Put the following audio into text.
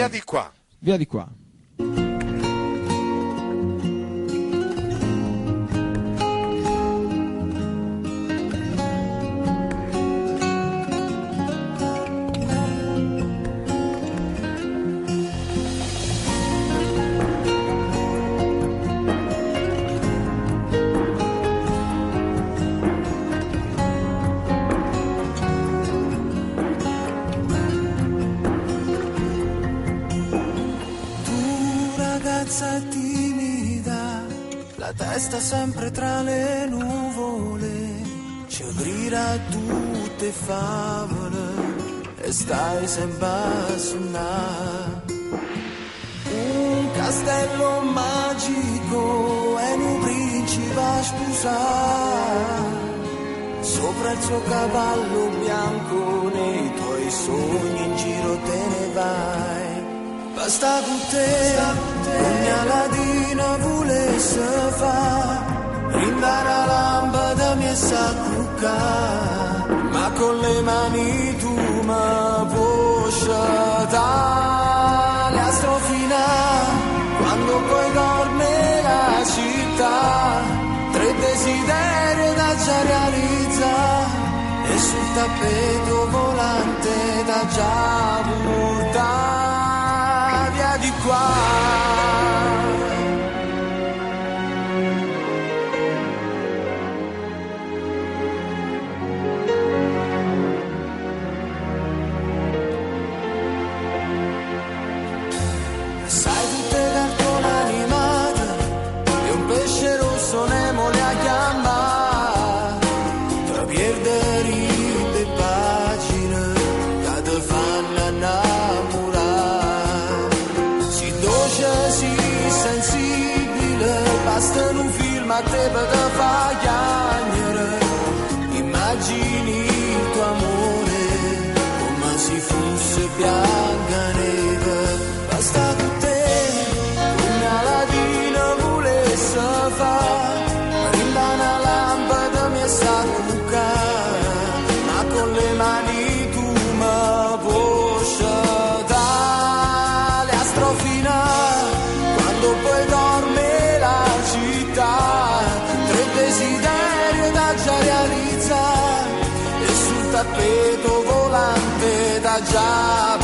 di qua. Via di qua. Timida, la testa sempre tra le nuvole, ci grida tutte favole e stai sempre a suonare. Un castello magico e un principe a sposare, sopra il suo cavallo bianco nei tuoi sogni in giro te ne vai. Basta con te, ogni aladina volesse fa, rindare la lampada mi sa cucca, ma con le mani tu mi puoi sciatare la strofina, quando poi dorme la città, 3 desideri da già realizzare, e sul tappeto volante da già portare. Di qua sai tutte cartone animate e un pesce rosso Nemo le ha chiamate tra pierdere le pagine che te fanno innamorare. Sì, sensibile, basta un film a te per te fa chiagnere. Immagini il tuo amore come se fosse bianca neve. Basta con te, come Aladino volesse fare, rinda una lampada mi sa cuccare, ma con le mani tu mi puoi sciatare le astrofinare. Poi dorme la città, 3 desideri da già realizzare, e sul tappeto volante da già